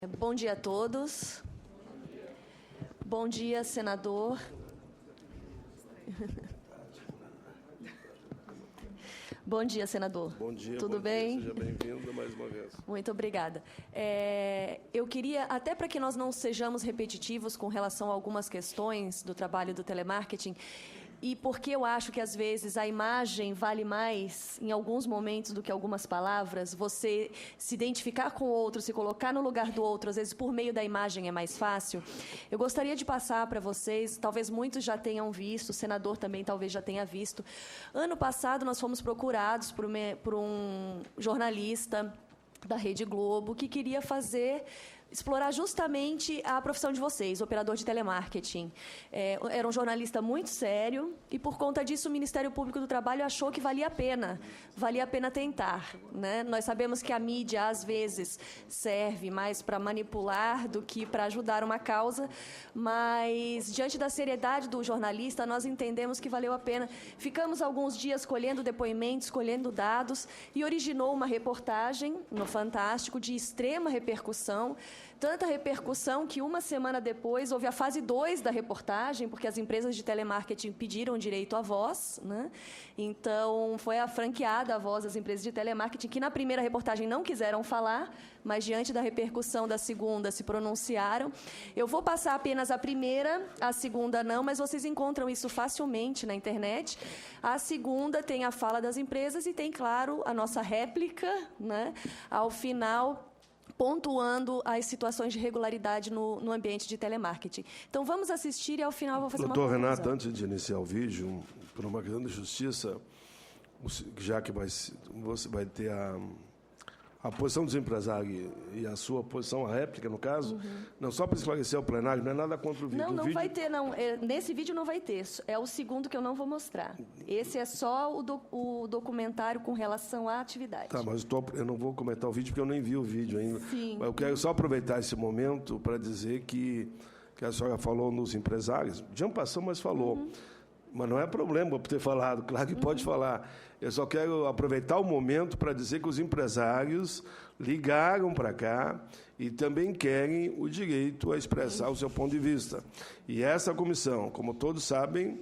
Bom dia a todos. Bom dia, senador. Bom dia, senador. Bom dia. Tudo bem? Seja bem-vindo mais uma vez. Muito obrigada. Eu queria, até para que nós não sejamos repetitivos com relação a algumas questões do trabalho do telemarketing, e porque eu acho que, às vezes, a imagem vale mais, em alguns momentos, do que algumas palavras, você se identificar com o outro, se colocar no lugar do outro, às vezes, por meio da imagem é mais fácil. Eu gostaria de passar para vocês, talvez muitos já tenham visto, o senador também talvez já tenha visto. Ano passado, nós fomos procurados por um jornalista da Rede Globo que queria explorar justamente a profissão de vocês, operador de telemarketing. Era um jornalista muito sério e, por conta disso, o Ministério Público do Trabalho achou que valia a pena tentar, né? Nós sabemos que a mídia, às vezes, serve mais para manipular do que para ajudar uma causa, mas, diante da seriedade do jornalista, nós entendemos que valeu a pena. Ficamos alguns dias colhendo depoimentos, colhendo dados, e originou uma reportagem no Fantástico de extrema repercussão, tanta repercussão que uma semana depois houve a fase 2 da reportagem, porque as empresas de telemarketing pediram direito à voz, né? Então, foi franqueada a voz das empresas de telemarketing, que na primeira reportagem não quiseram falar, mas diante da repercussão da segunda se pronunciaram. Eu vou passar apenas a primeira, a segunda não, mas vocês encontram isso facilmente na internet. A segunda tem a fala das empresas e tem, claro, a nossa réplica, né, ao final, pontuando as situações de irregularidade no ambiente de telemarketing. Então, vamos assistir e, ao final, eu vou fazer uma conclusão. Doutor Renato, antes de iniciar o vídeo, por uma questão de justiça, já que você vai ter a posição dos empresários e a sua posição, a réplica, no caso, não só para esclarecer o plenário, não é nada contra o vídeo. Não vai ter, não. Nesse vídeo não vai ter. É o segundo que eu não vou mostrar. Esse é só o documentário com relação à atividade. Tá, mas eu não vou comentar o vídeo porque eu nem vi o vídeo ainda. Sim. Mas eu quero só aproveitar esse momento para dizer que a senhora falou nos empresários, já passou, mas falou. Mas não é problema por ter falado, claro que pode falar. Eu só quero aproveitar o momento para dizer que os empresários ligaram para cá e também querem o direito a expressar o seu ponto de vista. E essa comissão, como todos sabem,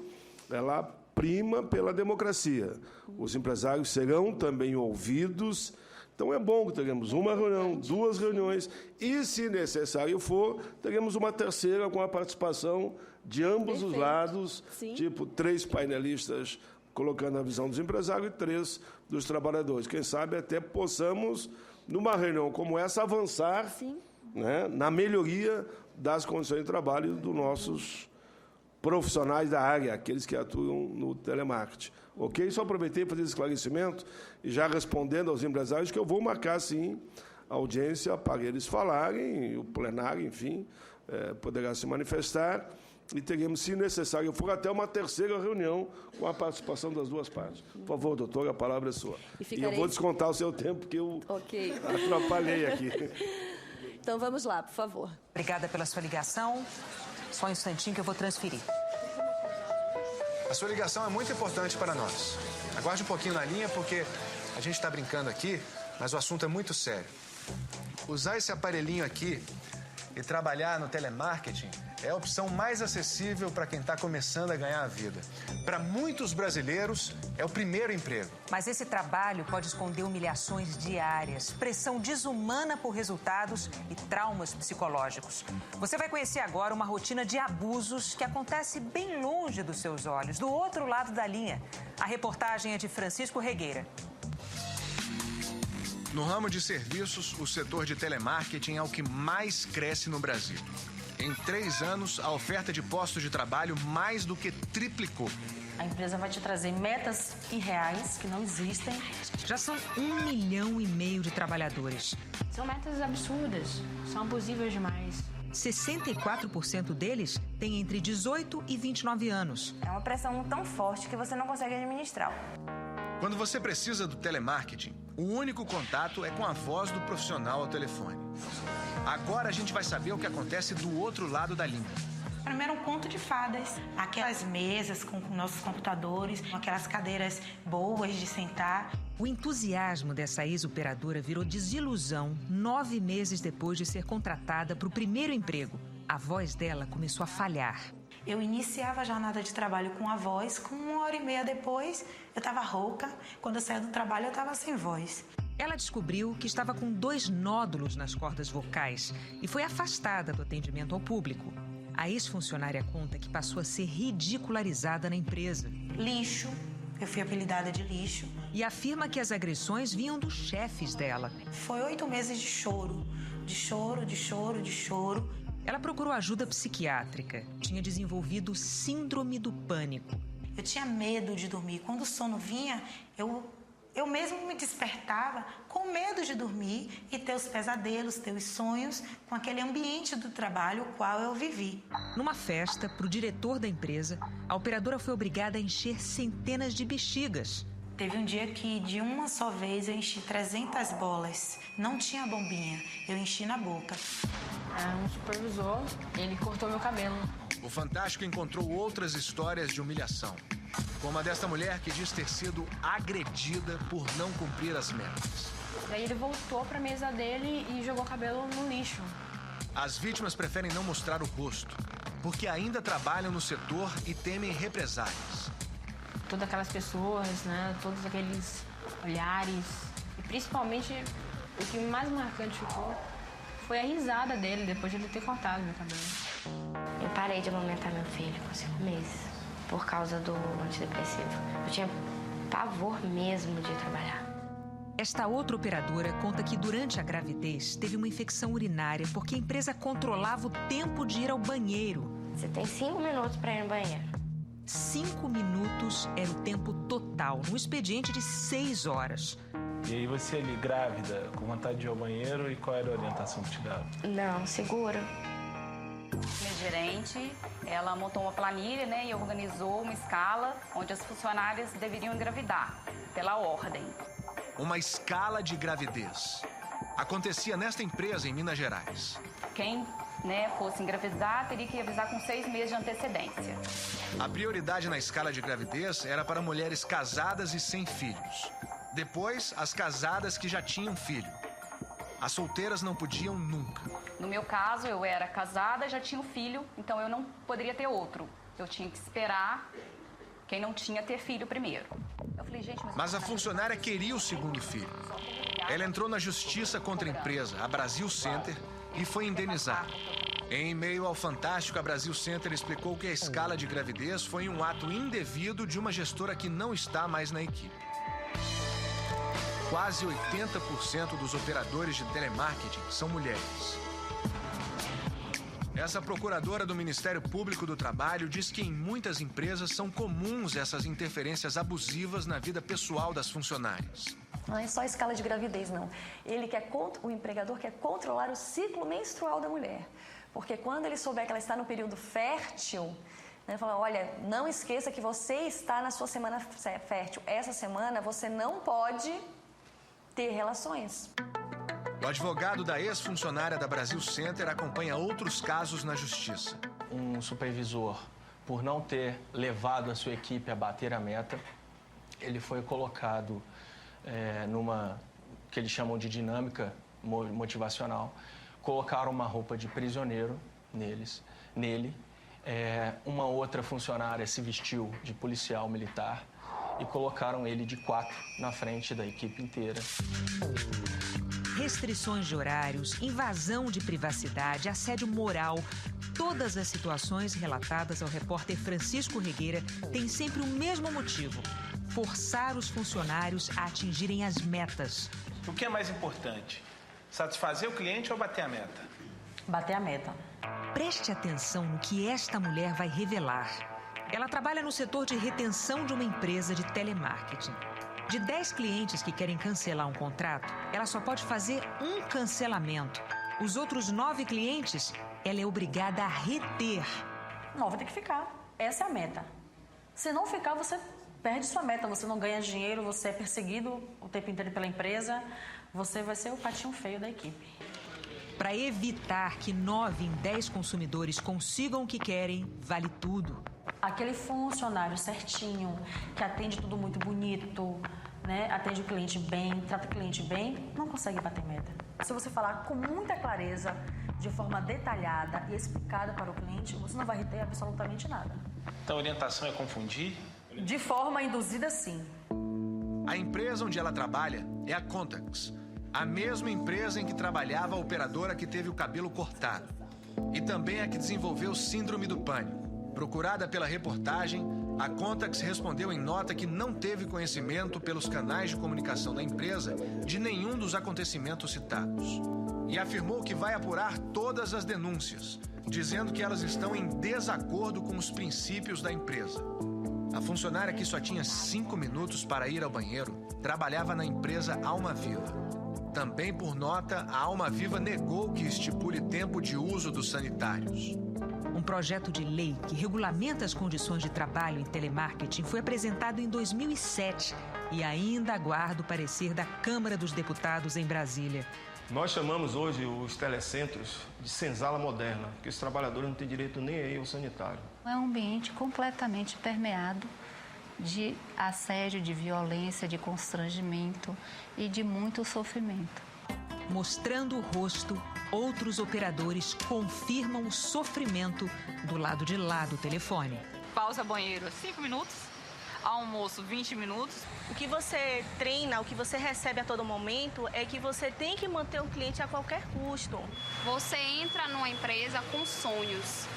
ela prima pela democracia. Os empresários serão também ouvidos. Então, é bom que tenhamos uma reunião, 2 reuniões e, se necessário for, teremos uma terceira com a participação de ambos os lados, Sim. tipo 3 painelistas colocando a visão dos empresários e 3 dos trabalhadores. Quem sabe até possamos, numa reunião como essa, avançar, né, na melhoria das condições de trabalho dos nossos profissionais da área, aqueles que atuam no telemarketing. Ok? Só aproveitei para fazer esse esclarecimento e já respondendo aos empresários que eu vou marcar, sim, a audiência para eles falarem, o plenário, enfim, poderá se manifestar e teremos, se necessário for, até uma terceira reunião com a participação das 2 partes. Por favor, doutora, a palavra é sua. E eu vou descontar o seu tempo, porque eu atrapalhei aqui. Então, vamos lá, por favor. Obrigada pela sua ligação. Só um instantinho que eu vou transferir. A sua ligação é muito importante para nós. Aguarde um pouquinho na linha, porque a gente está brincando aqui, mas o assunto é muito sério. Usar esse aparelhinho aqui e trabalhar no telemarketing é a opção mais acessível para quem está começando a ganhar a vida. Para muitos brasileiros, é o primeiro emprego. Mas esse trabalho pode esconder humilhações diárias, pressão desumana por resultados e traumas psicológicos. Você vai conhecer agora uma rotina de abusos que acontece bem longe dos seus olhos, do outro lado da linha. A reportagem é de Francisco Regueira. No ramo de serviços, o setor de telemarketing é o que mais cresce no Brasil. Em 3 anos, a oferta de postos de trabalho mais do que triplicou. A empresa vai te trazer metas irreais que não existem. Já são 1,5 milhão de trabalhadores. São metas absurdas, são abusivas demais. 64% deles têm entre 18 e 29 anos. É uma pressão tão forte que você não consegue administrar. Quando você precisa do telemarketing, o único contato é com a voz do profissional ao telefone. Agora a gente vai saber o que acontece do outro lado da linha. Para mim era um conto de fadas. Aquelas mesas com nossos computadores, com aquelas cadeiras boas de sentar. O entusiasmo dessa ex-operadora virou desilusão 9 meses depois de ser contratada para o primeiro emprego. A voz dela começou a falhar. Eu iniciava a jornada de trabalho com a voz, com 1h30 depois eu estava rouca. Quando eu saía do trabalho eu estava sem voz. Ela descobriu que estava com 2 nódulos nas cordas vocais e foi afastada do atendimento ao público. A ex-funcionária conta que passou a ser ridicularizada na empresa. Lixo, eu fui apelidada de lixo. E afirma que as agressões vinham dos chefes dela. Foi 8 meses de choro, de choro, de choro, de choro. Ela procurou ajuda psiquiátrica. Tinha desenvolvido síndrome do pânico. Eu tinha medo de dormir. Quando o sono vinha, eu mesmo me despertava com medo de dormir e ter os pesadelos, ter os sonhos com aquele ambiente do trabalho o qual eu vivi. Numa festa, para o diretor da empresa, a operadora foi obrigada a encher centenas de bexigas. Teve um dia que, de uma só vez, eu enchi 300 bolas. Não tinha bombinha, eu enchi na boca. Um supervisor, ele cortou meu cabelo. O Fantástico encontrou outras histórias de humilhação, como a desta mulher que diz ter sido agredida por não cumprir as metas. Daí ele voltou para a mesa dele e jogou o cabelo no lixo. As vítimas preferem não mostrar o rosto, porque ainda trabalham no setor e temem represálias. Todas aquelas pessoas, né? Todos aqueles olhares. E principalmente, o que mais marcante ficou foi a risada dele depois de ele ter cortado meu cabelo. Eu parei de amamentar meu filho com 5 meses, por causa do antidepressivo. Eu tinha pavor mesmo de trabalhar. Esta outra operadora conta que durante a gravidez teve uma infecção urinária porque a empresa controlava o tempo de ir ao banheiro. Você tem 5 minutos para ir no banheiro. 5 minutos era o tempo total, num expediente de 6 horas. E aí você ali, grávida, com vontade de ir ao banheiro, e qual era a orientação que te dava? Não, segura. Minha gerente, ela montou uma planilha, né, e organizou uma escala onde as funcionárias deveriam engravidar, pela ordem. Uma escala de gravidez. Acontecia nesta empresa em Minas Gerais. Quem, né, fosse engravidar teria que avisar com 6 meses de antecedência. A prioridade na escala de gravidez era para mulheres casadas e sem filhos. Depois, as casadas que já tinham filho. As solteiras não podiam nunca. No meu caso, eu era casada, já tinha um filho, então eu não poderia ter outro. Eu tinha que esperar quem não tinha ter filho primeiro. Eu falei, gente, mas a funcionária queria o segundo filho. Ela entrou na justiça contra a empresa, a Brasil Center, e foi indenizada. Em meio ao Fantástico, a Brasil Center explicou que a escala de gravidez foi um ato indevido de uma gestora que não está mais na equipe. Quase 80% dos operadores de telemarketing são mulheres. Essa procuradora do Ministério Público do Trabalho diz que em muitas empresas são comuns essas interferências abusivas na vida pessoal das funcionárias. Não é só escala de gravidez, não. O empregador quer controlar o ciclo menstrual da mulher. Porque quando ele souber que ela está no período fértil, né, fala, olha, não esqueça que você está na sua semana fértil. Essa semana você não pode ter relações. O advogado da ex-funcionária da Brasil Center acompanha outros casos na justiça. Um supervisor, por não ter levado a sua equipe a bater a meta, ele foi colocado numa, que eles chamam de dinâmica motivacional. Colocaram uma roupa de prisioneiro nele. Uma outra funcionária se vestiu de policial militar e colocaram ele de 4 na frente da equipe inteira. Restrições de horários, invasão de privacidade, assédio moral, todas as situações relatadas ao repórter Francisco Regueira têm sempre o mesmo motivo: forçar os funcionários a atingirem as metas. O que é mais importante? Satisfazer o cliente ou bater a meta? Bater a meta. Preste atenção no que esta mulher vai revelar. Ela trabalha no setor de retenção de uma empresa de telemarketing. De 10 clientes que querem cancelar um contrato, ela só pode fazer um cancelamento. Os outros 9 clientes, ela é obrigada a reter. Não, vai ter que ficar. Essa é a meta. Se não ficar, você perde sua meta. Você não ganha dinheiro, você é perseguido o tempo inteiro pela empresa. Você vai ser o patinho feio da equipe. Para evitar que 9 em 10 consumidores consigam o que querem, vale tudo. Aquele funcionário certinho, que atende tudo muito bonito, né? Atende o cliente bem, trata o cliente bem, não consegue bater meta. Se você falar com muita clareza, de forma detalhada e explicada para o cliente, você não vai reter absolutamente nada. Então a orientação é confundir? De forma induzida, sim. A empresa onde ela trabalha é a Contax, a mesma empresa em que trabalhava a operadora que teve o cabelo cortado. E também a que desenvolveu Síndrome do Pânico. Procurada pela reportagem, a Contax respondeu em nota que não teve conhecimento pelos canais de comunicação da empresa de nenhum dos acontecimentos citados. E afirmou que vai apurar todas as denúncias, dizendo que elas estão em desacordo com os princípios da empresa. A funcionária, que só tinha 5 minutos para ir ao banheiro, trabalhava na empresa Alma Viva. Também por nota, a Alma Viva negou que estipule tempo de uso dos sanitários. Um projeto de lei que regulamenta as condições de trabalho em telemarketing foi apresentado em 2007 e ainda aguarda o parecer da Câmara dos Deputados em Brasília. Nós chamamos hoje os telecentros de senzala moderna, porque os trabalhadores não têm direito nem a ir ao sanitário. É um ambiente completamente permeado de assédio, de violência, de constrangimento e de muito sofrimento. Mostrando o rosto, outros operadores confirmam o sofrimento do lado de lá do telefone. Pausa banheiro 5 minutos, almoço 20 minutos. O que você treina, o que você recebe a todo momento é que você tem que manter o cliente a qualquer custo. Você entra numa empresa com sonhos.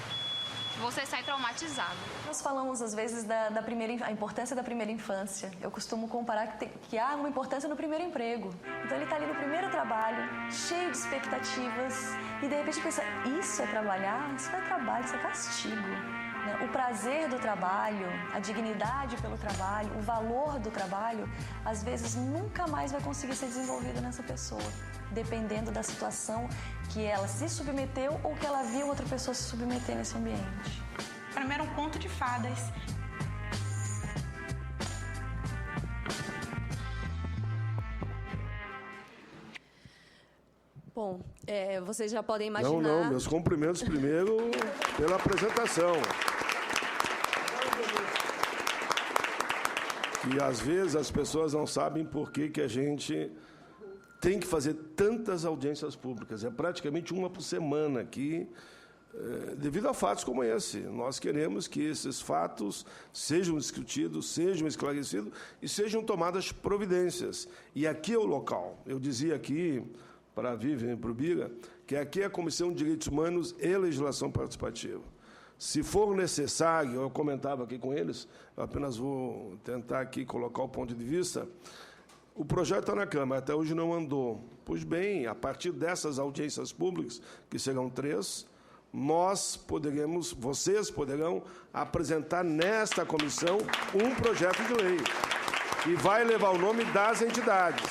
Você sai traumatizado. Nós falamos, às vezes, a importância da primeira infância. Eu costumo comparar que há uma importância no primeiro emprego. Então, ele está ali no primeiro trabalho, cheio de expectativas, e, de repente, pensa, isso é trabalhar? Isso não é trabalho, isso é castigo. O prazer do trabalho, a dignidade pelo trabalho, o valor do trabalho, às vezes, nunca mais vai conseguir ser desenvolvido nessa pessoa, dependendo da situação que ela se submeteu ou que ela viu outra pessoa se submeter nesse ambiente. Para mim era um conto de fadas. Bom, vocês já podem imaginar... Não, meus cumprimentos primeiro pela apresentação. E às vezes as pessoas não sabem por que a gente tem que fazer tantas audiências públicas. É praticamente uma por semana aqui, devido a fatos como esse. Nós queremos que esses fatos sejam discutidos, sejam esclarecidos e sejam tomadas providências. E aqui é o local. Eu dizia aqui, para a Vivian e para o Bira, que aqui é a Comissão de Direitos Humanos e Legislação Participativa. Se for necessário, eu comentava aqui com eles, eu apenas vou tentar aqui colocar o ponto de vista. O projeto está na Câmara, até hoje não andou. Pois bem, a partir dessas audiências públicas, que serão 3, vocês poderão apresentar nesta comissão um projeto de lei, que vai levar o nome das entidades.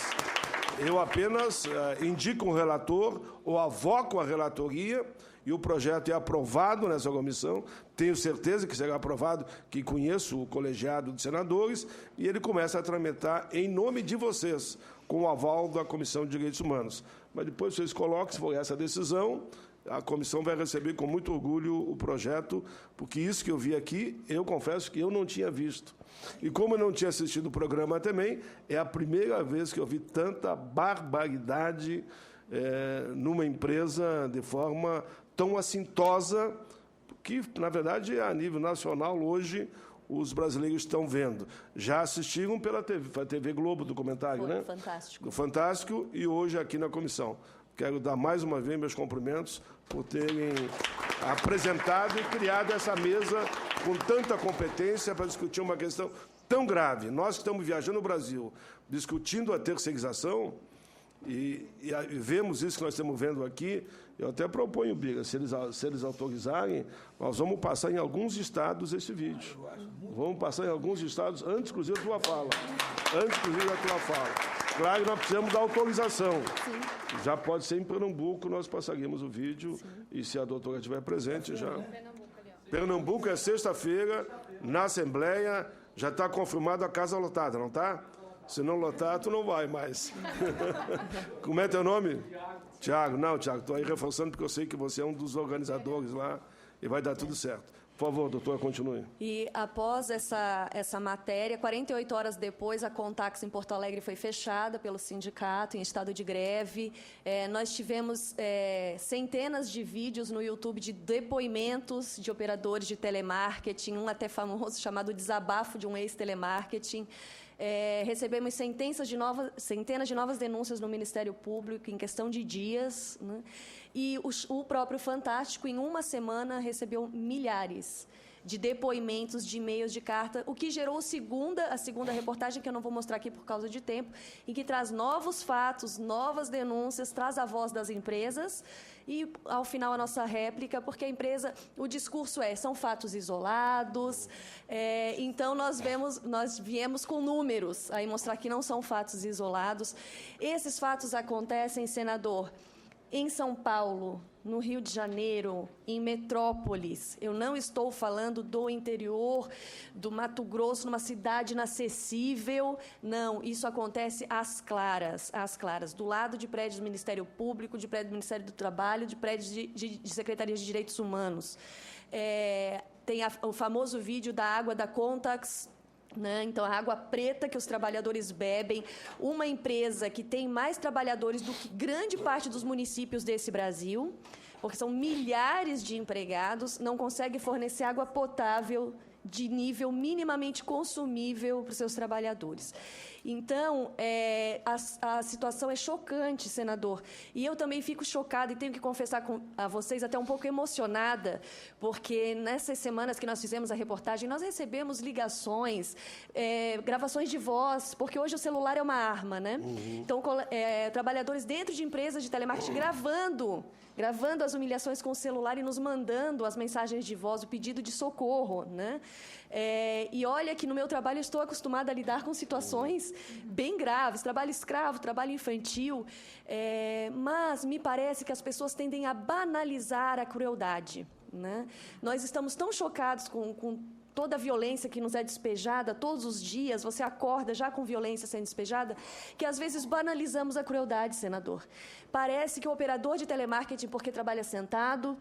Eu apenas indico um relator ou avoco a relatoria e o projeto é aprovado nessa comissão. Tenho certeza que será aprovado, que conheço o colegiado de senadores, e ele começa a tramitar em nome de vocês, com o aval da Comissão de Direitos Humanos. Mas depois vocês colocam, se for essa decisão, a comissão vai receber com muito orgulho o projeto, porque isso que eu vi aqui, eu confesso que eu não tinha visto. E como eu não tinha assistido o programa também, é a primeira vez que eu vi tanta barbaridade numa empresa de forma tão assintosa, que, na verdade, a nível nacional, hoje, os brasileiros estão vendo. Já assistiram pela TV Globo, documentário, né? Fantástico. Do Fantástico, e hoje aqui na comissão. Quero dar mais uma vez meus cumprimentos por terem apresentado e criado essa mesa com tanta competência para discutir uma questão tão grave. Nós que estamos viajando no Brasil, discutindo a terceirização, e vemos isso que nós estamos vendo aqui. Eu até proponho, Bira, se eles autorizarem, nós vamos passar em alguns estados esse vídeo. Vamos passar em alguns estados, antes, inclusive, da tua fala. Claro que nós precisamos da autorização. Sim. Já pode ser em Pernambuco, nós passaríamos o vídeo. Sim. E se a doutora estiver presente, já... Pernambuco é sexta-feira, na Assembleia, já está confirmado a casa lotada, não está? Se não lotar, tu não vai mais. Como é teu nome? Tiago. Não, Tiago, estou aí reforçando porque eu sei que você é um dos organizadores lá e vai dar tudo certo. Por favor, doutora, continue. E após essa matéria, 48 horas depois, a Contax em Porto Alegre foi fechada pelo sindicato, em estado de greve. Nós tivemos centenas de vídeos no YouTube de depoimentos de operadores de telemarketing, um até famoso chamado Desabafo de um ex-telemarketing. Recebemos centenas de novas denúncias no Ministério Público em questão de dias, né? E o próprio Fantástico, em uma semana, recebeu milhares de depoimentos, de e-mails, de carta, o que gerou a segunda reportagem, que eu não vou mostrar aqui por causa de tempo, em que traz novos fatos, novas denúncias, traz a voz das empresas e, ao final, a nossa réplica, porque a empresa, o discurso são fatos isolados, então nós viemos com números, aí mostrar que não são fatos isolados. Esses fatos acontecem, senador, em São Paulo, no Rio de Janeiro, em metrópoles. Eu não estou falando do interior, do Mato Grosso, numa cidade inacessível. Não, isso acontece às claras, do lado de prédios do Ministério Público, de prédios do Ministério do Trabalho, de prédios de secretarias de direitos humanos. Tem o famoso vídeo da água da Contax, né? Então, a água preta que os trabalhadores bebem, uma empresa que tem mais trabalhadores do que grande parte dos municípios desse Brasil, porque são milhares de empregados, não consegue fornecer água potável de nível minimamente consumível para os seus trabalhadores. Então, a situação é chocante, senador. E eu também fico chocada e tenho que confessar a vocês, até um pouco emocionada, porque nessas semanas que nós fizemos a reportagem, nós recebemos ligações, gravações de voz, porque hoje o celular é uma arma, né? Então, trabalhadores dentro de empresas de telemarketing gravando as humilhações com o celular e nos mandando as mensagens de voz, o pedido de socorro, né? E olha que no meu trabalho eu estou acostumada a lidar com situações bem graves, trabalho escravo, trabalho infantil, mas me parece que as pessoas tendem a banalizar a crueldade, né? Nós estamos tão chocados com toda a violência que nos é despejada todos os dias, você acorda já com violência sendo despejada, que às vezes banalizamos a crueldade, senador. Parece que o operador de telemarketing, porque trabalha sentado,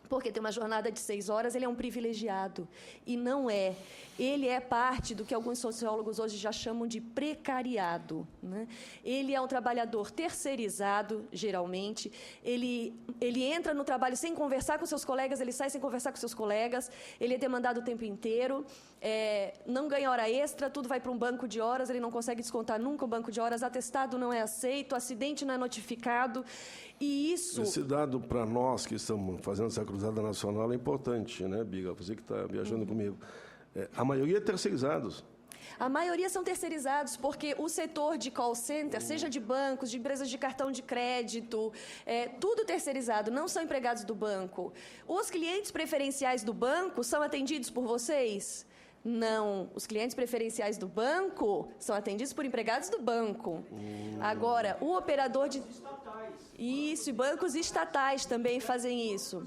porque tem uma jornada de 6 horas, ele é um privilegiado. E não é. Ele é parte do que alguns sociólogos hoje já chamam de precariado, né? Ele é um trabalhador terceirizado, geralmente. Ele entra no trabalho sem conversar com seus colegas, ele sai sem conversar com seus colegas, ele é demandado o tempo inteiro, não ganha hora extra, tudo vai para um banco de horas, ele não consegue descontar nunca o banco de horas, atestado não é aceito, acidente não é notificado. E isso... Esse dado, para nós que estamos fazendo essa cruzada nacional, é importante, né, Biga? Você que está viajando comigo. A maioria é terceirizados. A maioria são terceirizados, porque o setor de call center, seja de bancos, de empresas de cartão de crédito, tudo terceirizado, não são empregados do banco. Os clientes preferenciais do banco são atendidos por vocês? Não. Os clientes preferenciais do banco são atendidos por empregados do banco. Agora, o operador de... Isso, e bancos estatais também fazem isso.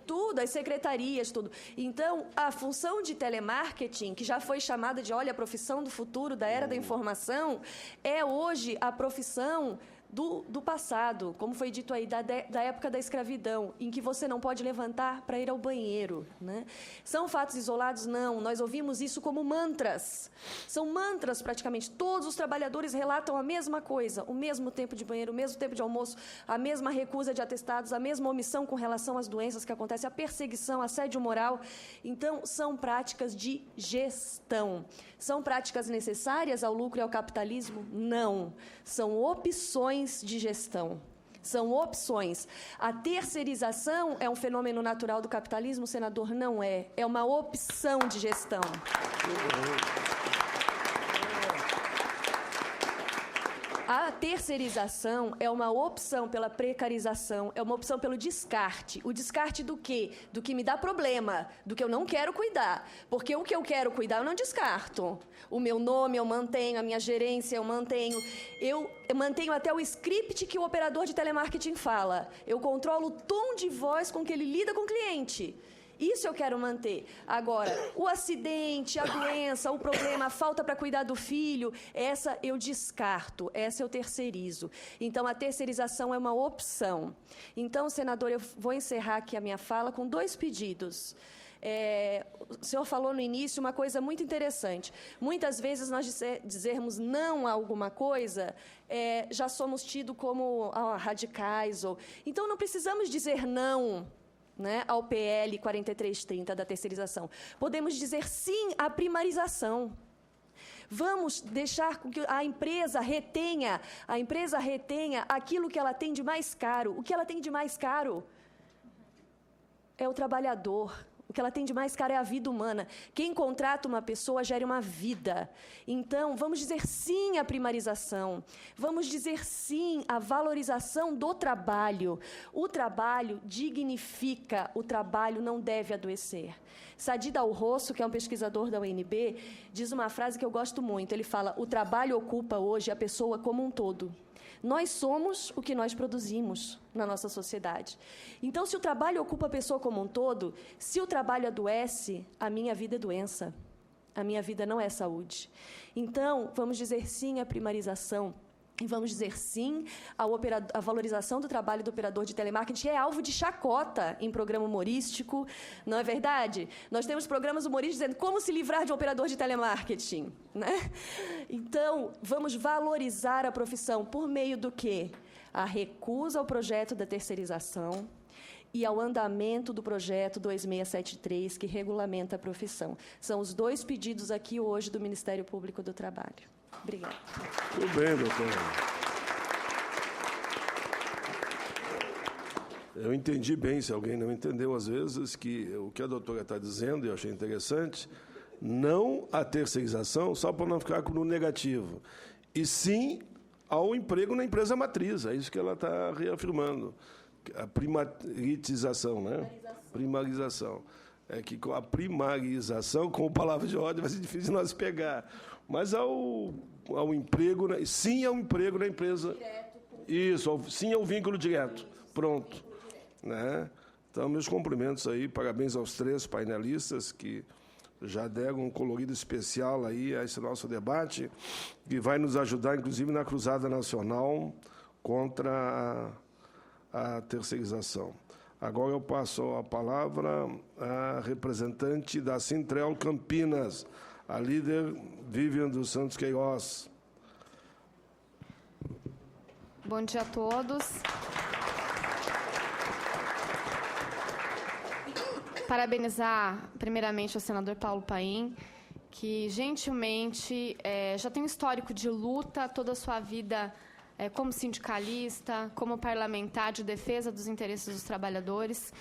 Tudo, as secretarias, tudo. Então, a função de telemarketing, que já foi chamada de, olha, a profissão do futuro, da era da informação, é hoje a profissão do passado, como foi dito aí, da época da escravidão, em que você não pode levantar para ir ao banheiro, né? São fatos isolados? Não. Nós ouvimos isso como mantras. São mantras, praticamente. Todos os trabalhadores relatam a mesma coisa, o mesmo tempo de banheiro, o mesmo tempo de almoço, a mesma recusa de atestados, a mesma omissão com relação às doenças que acontecem, a perseguição, assédio moral. Então, são práticas de gestão. São práticas necessárias ao lucro e ao capitalismo? Não. São opções de gestão. São opções. A terceirização é um fenômeno natural do capitalismo, senador? Não é. É uma opção de gestão. A terceirização é uma opção pela precarização, é uma opção pelo descarte. O descarte do quê? Do que me dá problema, do que eu não quero cuidar. Porque o que eu quero cuidar, eu não descarto. O meu nome eu mantenho, a minha gerência eu mantenho. Eu mantenho até o script que o operador de telemarketing fala. Eu controlo o tom de voz com que ele lida com o cliente. Isso eu quero manter. Agora, o acidente, a doença, o problema, a falta para cuidar do filho, essa eu descarto, essa eu terceirizo. Então, a terceirização é uma opção. Então, senador, eu vou encerrar aqui a minha fala com 2 pedidos. O senhor falou no início uma coisa muito interessante. Muitas vezes nós dizermos não a alguma coisa, já somos tidos como radicais. Então, não precisamos dizer não, né, ao PL 4330 da terceirização. Podemos dizer sim à primarização. Vamos deixar com que a empresa retenha aquilo que ela tem de mais caro. O que ela tem de mais caro é o trabalhador. O que ela tem de mais caro é a vida humana. Quem contrata uma pessoa gera uma vida. Então, vamos dizer sim à primarização. Vamos dizer sim à valorização do trabalho. O trabalho dignifica, o trabalho não deve adoecer. Sadi Dal Rosso, que é um pesquisador da UNB, diz uma frase que eu gosto muito. Ele fala: o trabalho ocupa hoje a pessoa como um todo. Nós somos o que nós produzimos na nossa sociedade. Então, se o trabalho ocupa a pessoa como um todo, se o trabalho adoece, a minha vida é doença. A minha vida não é saúde. Então, vamos dizer sim à primarização. E vamos dizer sim à valorização do trabalho do operador de telemarketing, que é alvo de chacota em programa humorístico, não é verdade? Nós temos programas humorísticos dizendo como se livrar de um operador de telemarketing, né? Então, vamos valorizar a profissão por meio do quê? A recusa ao projeto da terceirização e ao andamento do projeto 2673, que regulamenta a profissão. São os 2 pedidos aqui hoje do Ministério Público do Trabalho. Obrigada. Muito bem, doutora. Eu entendi bem, se alguém não entendeu, às vezes, que o que a doutora está dizendo, e eu achei interessante, não a terceirização, só para não ficar no negativo, e sim ao emprego na empresa matriz. É isso que ela está reafirmando. A primarização, né? Primarização. É que com a primarização, com palavra de ordem, vai ser difícil de nós pegar. Mas ao emprego, sim ao emprego na empresa. Isso, sim ao vínculo direto. Pronto. Né? Então, meus cumprimentos aí, parabéns aos 3 painelistas que já deram um colorido especial aí a esse nosso debate, que vai nos ajudar, inclusive, na cruzada nacional contra a terceirização. Agora eu passo a palavra à representante da Sintrel Campinas, a líder Vivian dos Santos Queiroz. Bom dia a todos. Parabenizar, primeiramente, o senador Paulo Paim, que, gentilmente, já tem um histórico de luta toda a sua vida como sindicalista, como parlamentar de defesa dos interesses dos trabalhadores.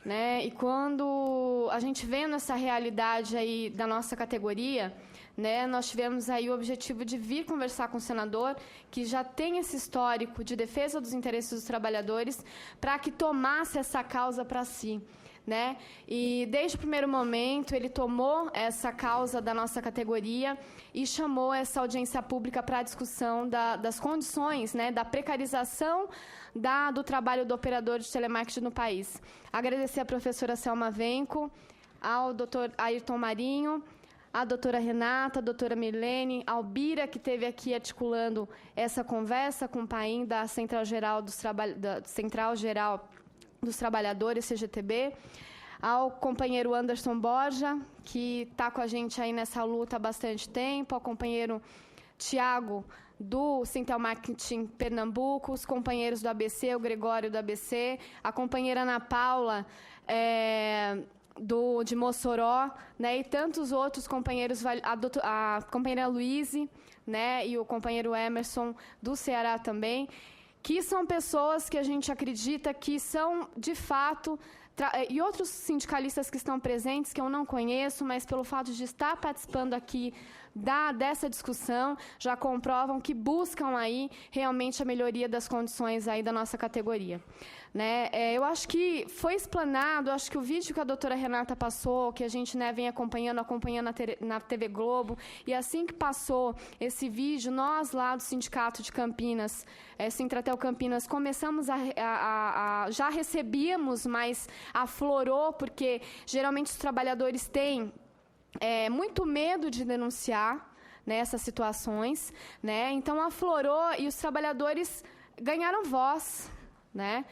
Né? E quando a gente vê nessa realidade aí da nossa categoria, né, nós tivemos aí o objetivo de vir conversar com o senador, que já tem esse histórico de defesa dos interesses dos trabalhadores, para que tomasse essa causa para si. Né? E, desde o primeiro momento, ele tomou essa causa da nossa categoria e chamou essa audiência pública para a discussão das condições, né, da precarização do trabalho do operador de telemarketing no país. Agradecer à professora Selma Venco, ao doutor Ayrton Marinho, à doutora Renata, à doutora Milene, ao Bira, que esteve aqui articulando essa conversa com o Paim da Central Geral dos Trabalhadores, CGTB, ao companheiro Anderson Borja, que está com a gente aí nessa luta há bastante tempo, ao companheiro Tiago, do Sintel Marketing Pernambuco, os companheiros do ABC, o Gregório do ABC, a companheira Ana Paula, de Mossoró, né, e tantos outros companheiros, a companheira Luíse, né, e o companheiro Emerson, do Ceará também, que são pessoas que a gente acredita que são, de fato, e outros sindicalistas que estão presentes, que eu não conheço, mas pelo fato de estar participando aqui dessa discussão, já comprovam que buscam aí realmente a melhoria das condições aí da nossa categoria. Né? Eu acho que foi explanado, acho que o vídeo que a doutora Renata passou, que a gente, né, vem acompanhando na TV Globo, e assim que passou esse vídeo, nós lá do Sindicato de Campinas, Sintratel Campinas, começamos já recebíamos, mas aflorou, porque geralmente os trabalhadores têm muito medo de denunciar, né, essas situações, né? Então aflorou e os trabalhadores ganharam voz, né?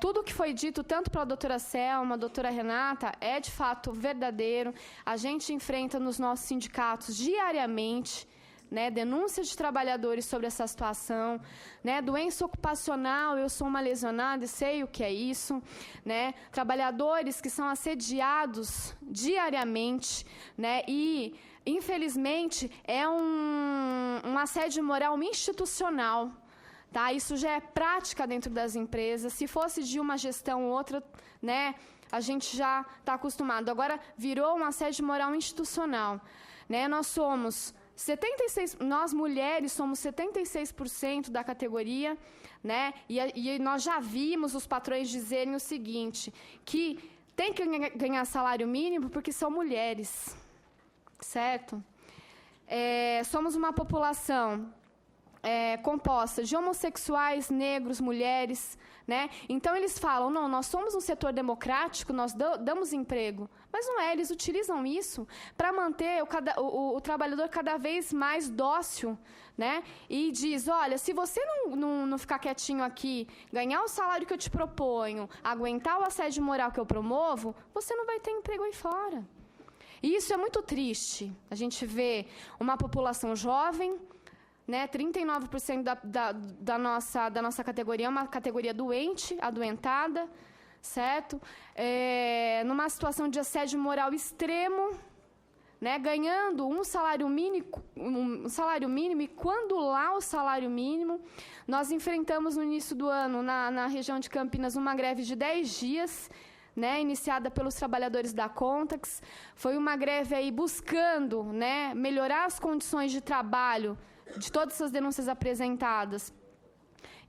Tudo que foi dito, tanto pela doutora Selma, a doutora Renata, é de fato verdadeiro. A gente enfrenta nos nossos sindicatos diariamente, né, denúncias de trabalhadores sobre essa situação, né, doença ocupacional, eu sou uma lesionada e sei o que é isso, né, trabalhadores que são assediados diariamente, né, e infelizmente é um assédio moral institucional. Tá? Isso já é prática dentro das empresas. Se fosse de uma gestão ou outra, né, a gente já está acostumado. Agora, virou um assédio moral institucional. Né? Nós mulheres somos 76% da categoria, né? E nós já vimos os patrões dizerem o seguinte, que tem que ganhar salário mínimo porque são mulheres, certo? Somos uma população composta de homossexuais, negros, mulheres, né? Então eles falam, não, nós somos um setor democrático, nós damos emprego. Mas não é, eles utilizam isso para manter o trabalhador cada vez mais dócil, né? E diz, olha, se você não ficar quietinho aqui, ganhar o salário que eu te proponho, aguentar o assédio moral que eu promovo, você não vai ter emprego aí fora. E isso é muito triste. A gente vê uma população jovem, né, 39% da nossa categoria é uma categoria doente, adoentada, certo? Numa situação de assédio moral extremo, né, ganhando um salário mínimo, e quando lá o salário mínimo, nós enfrentamos no início do ano, na região de Campinas, uma greve de 10 dias, né, iniciada pelos trabalhadores da Contax. Foi uma greve aí buscando, né, melhorar as condições de trabalho de todas essas denúncias apresentadas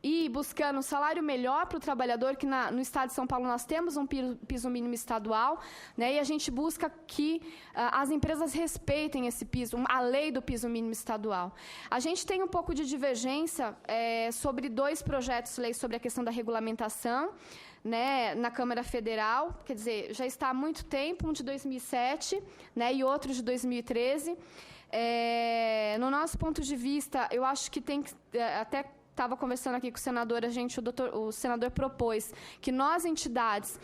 e buscando um salário melhor para o trabalhador, que no Estado de São Paulo nós temos um piso mínimo estadual, né, e a gente busca que as empresas respeitem esse piso, a lei do piso mínimo estadual. A gente tem um pouco de divergência sobre 2 projetos de lei sobre a questão da regulamentação, né, na Câmara Federal, quer dizer, já está há muito tempo, um de 2007, né, e outro de 2013. No nosso ponto de vista, eu acho que tem que, até estava conversando aqui com o senador, o senador propôs que nós, entidades,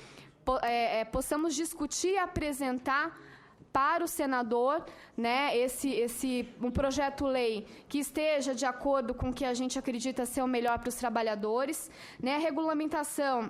possamos discutir e apresentar para o senador, né, um projeto-lei que esteja de acordo com o que a gente acredita ser o melhor para os trabalhadores. Né? A regulamentação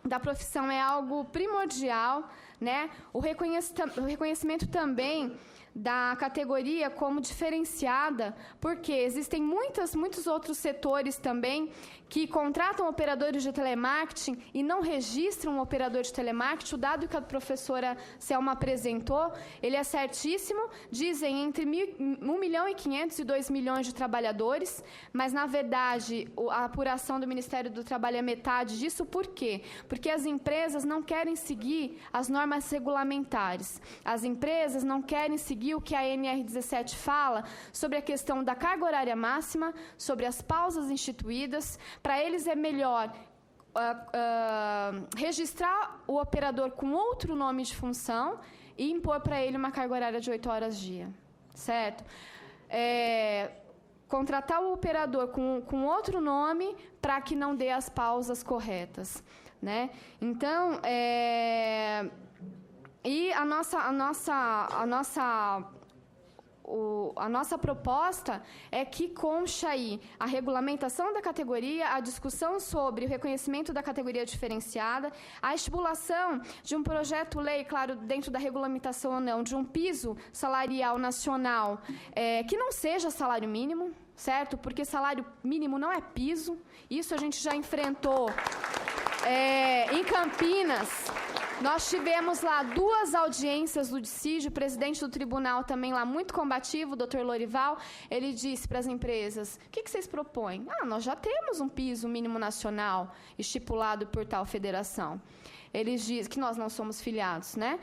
da profissão é algo primordial, né? O reconhecimento também da categoria como diferenciada, porque existem muitos outros setores também que contratam operadores de telemarketing e não registram um operador de telemarketing. O dado que a professora Selma apresentou, ele é certíssimo, dizem entre 1.500.000 e 2 milhões de trabalhadores, mas, na verdade, a apuração do Ministério do Trabalho é metade disso. Por quê? Porque as empresas não querem seguir as normas regulamentares. As empresas não querem seguir o que a NR17 fala sobre a questão da carga horária máxima, sobre as pausas instituídas. Para eles é melhor registrar o operador com outro nome de função e impor para ele uma carga horária de 8 horas dia, certo? Contratar o operador com outro nome para que não dê as pausas corretas, né? Então, e a nossa proposta é que conste aí a regulamentação da categoria, a discussão sobre o reconhecimento da categoria diferenciada, a estipulação de um projeto-lei, claro, dentro da regulamentação ou não, de um piso salarial nacional que não seja salário mínimo, certo? Porque salário mínimo não é piso. Isso a gente já enfrentou em Campinas. Nós tivemos lá 2 audiências do dissídio, o presidente do tribunal também lá muito combativo, o doutor Lorival, ele disse para as empresas, o que vocês propõem? Nós já temos um piso mínimo nacional estipulado por tal federação. Eles dizem que nós não somos filiados, né?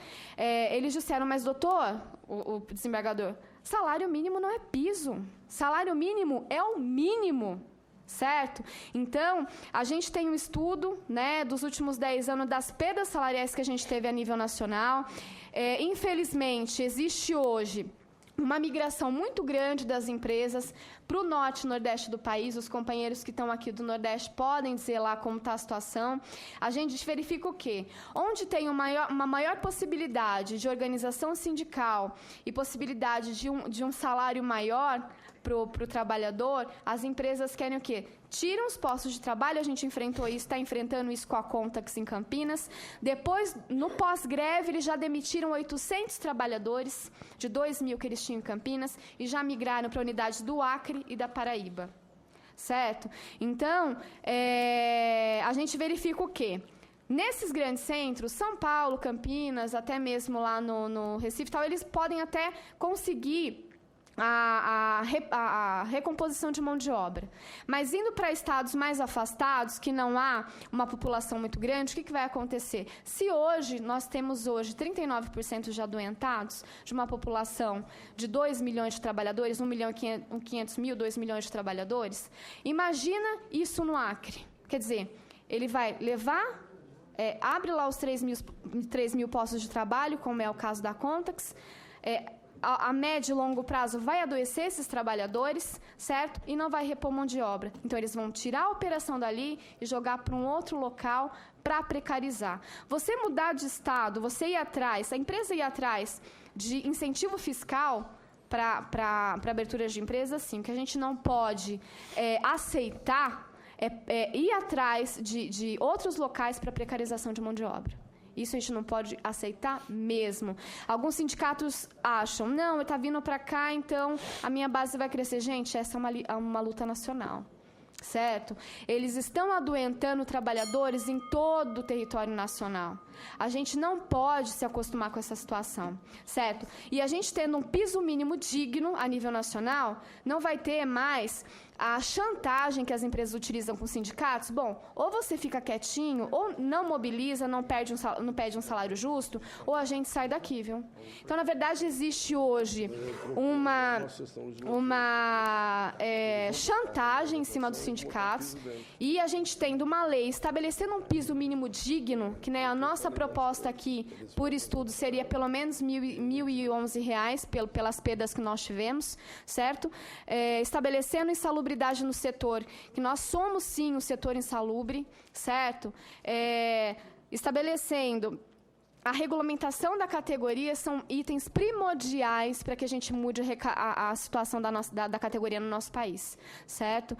Eles disseram, mas doutor, o desembargador, salário mínimo não é piso, salário mínimo é o mínimo. Certo? Então, a gente tem um estudo, né, dos últimos 10 anos das perdas salariais que a gente teve a nível nacional. Infelizmente, existe hoje uma migração muito grande das empresas para o norte e nordeste do país. Os companheiros que estão aqui do Nordeste podem dizer lá como está a situação. A gente verifica o quê? Onde tem uma maior possibilidade de organização sindical e possibilidade de um salário maior para o trabalhador, as empresas querem o quê? Tiram os postos de trabalho, a gente enfrentou isso, está enfrentando isso com a Contax em Campinas. Depois, no pós-greve, eles já demitiram 800 trabalhadores, de 2.000 que eles tinham em Campinas, e já migraram para unidades do Acre e da Paraíba. Certo? Então, a gente verifica o quê? Nesses grandes centros, São Paulo, Campinas, até mesmo lá no Recife, tal, eles podem até conseguir a recomposição de mão de obra. Mas indo para estados mais afastados, que não há uma população muito grande, o que vai acontecer? Se hoje, nós temos hoje 39% de adoentados, de uma população de 2 milhões de trabalhadores, 1.500.000, 2 milhões de trabalhadores, imagina isso no Acre. Quer dizer, ele vai levar, abre lá os 3 mil postos de trabalho, como é o caso da Contax, a médio e longo prazo vai adoecer esses trabalhadores, certo? E não vai repor mão de obra. Então, eles vão tirar a operação dali e jogar para um outro local para precarizar. Você mudar de estado, você ir atrás, a empresa ir atrás de incentivo fiscal para abertura de empresas, sim. O que a gente não pode aceitar ir atrás de outros locais para precarização de mão de obra. Isso a gente não pode aceitar mesmo. Alguns sindicatos acham, não, está vindo para cá, então a minha base vai crescer. Gente, essa é uma luta nacional, certo? Eles estão adoentando trabalhadores em todo o território nacional. A gente não pode se acostumar com essa situação, certo? E a gente tendo um piso mínimo digno a nível nacional, não vai ter mais a chantagem que as empresas utilizam com os sindicatos. Bom, ou você fica quietinho, ou não mobiliza, não pede um salário justo, ou a gente sai daqui, viu? Então, na verdade, existe hoje uma chantagem em cima dos sindicatos, e a gente tendo uma lei estabelecendo um piso mínimo digno, que, né, a nossa proposta aqui, por estudo, seria pelo menos R$ 1.011, pelas perdas que nós tivemos, certo? Estabelecendo insalubridade no setor, que nós somos, sim, o setor insalubre, certo? Estabelecendo a regulamentação da categoria, são itens primordiais para que a gente mude a situação da categoria no nosso país, certo?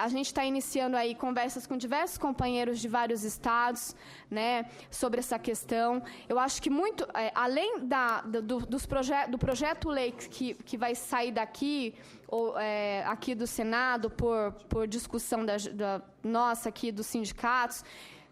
A gente está iniciando aí conversas com diversos companheiros de vários estados, né, sobre essa questão. Eu acho que muito, além do projeto-lei que vai sair daqui, ou aqui do Senado, por discussão nossa aqui dos sindicatos,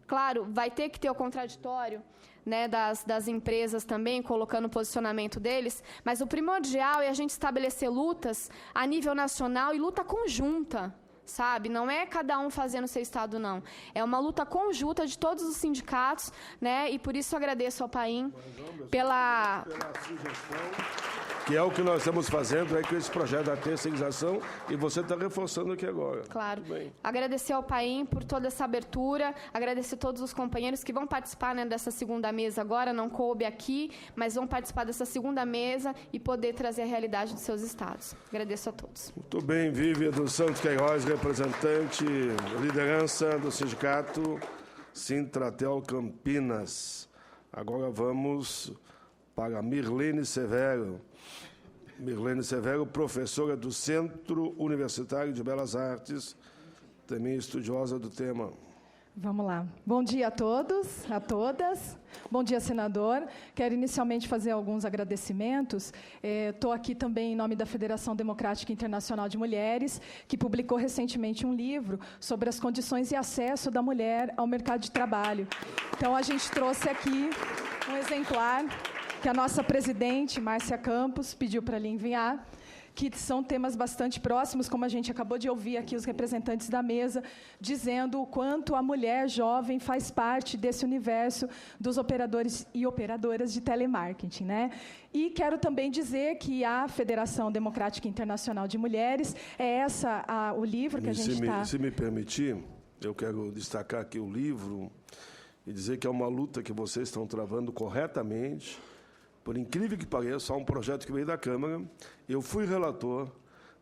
claro, vai ter que ter o contraditório, né, das empresas também, colocando o posicionamento deles, mas o primordial é a gente estabelecer lutas a nível nacional e luta conjunta, sabe? Não é cada um fazendo seu estado, não. É uma luta conjunta de todos os sindicatos, né? E por isso eu agradeço ao Paim pela sugestão, que é o que nós estamos fazendo com esse projeto da terceirização, e você está reforçando aqui agora. Claro. Agradecer ao Paim por toda essa abertura, agradecer a todos os companheiros que vão participar, né, dessa segunda mesa agora, não coube aqui, mas vão participar dessa segunda mesa e poder trazer a realidade dos seus estados. Agradeço a todos. Muito bem, Vivian dos Santos Queiroz, representante, liderança do sindicato Sintratel Campinas. Agora vamos para Mirlene Severo. Mirlene Severo, professora do Centro Universitário de Belas Artes, também estudiosa do tema. Vamos lá. Bom dia a todos, a todas. Bom dia, senador. Quero inicialmente fazer alguns agradecimentos. Estou aqui também em nome da Federação Democrática Internacional de Mulheres, que publicou recentemente um livro sobre as condições e acesso da mulher ao mercado de trabalho. Então, a gente trouxe aqui um exemplar que a nossa presidente, Márcia Campos, pediu para lhe enviar, que são temas bastante próximos, como a gente acabou de ouvir aqui os representantes da mesa, dizendo o quanto a mulher jovem faz parte desse universo dos operadores e operadoras de telemarketing, né? E quero também dizer que a Federação Democrática Internacional de Mulheres é o livro que a gente está... Se me permitir, eu quero destacar aqui o livro e dizer que é uma luta que vocês estão travando corretamente. Por incrível que pareça, há um projeto que veio da Câmara, eu fui relator,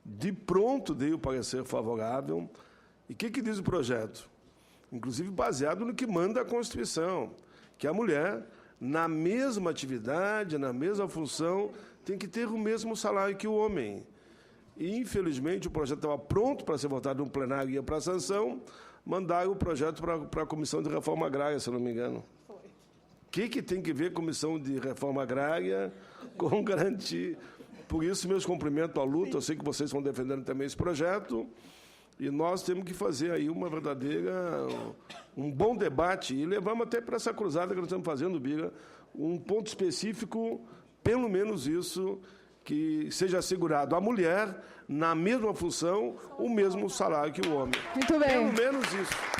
de pronto dei o parecer favorável. E o que diz o projeto? Inclusive baseado no que manda a Constituição, que a mulher, na mesma atividade, na mesma função, tem que ter o mesmo salário que o homem. E, infelizmente, o projeto estava pronto para ser votado no plenário e ia para a sanção, mandaram o projeto para a Comissão de Reforma Agrária, se não me engano. O que tem que ver a Comissão de Reforma Agrária com garantir? Por isso, meus cumprimentos à luta. Eu sei que vocês estão defendendo também esse projeto. E nós temos que fazer aí um bom debate. E levamos até para essa cruzada que nós estamos fazendo, Bira, um ponto específico, pelo menos isso, que seja assegurado à mulher, na mesma função, o mesmo salário que o homem. Muito bem. Pelo menos isso.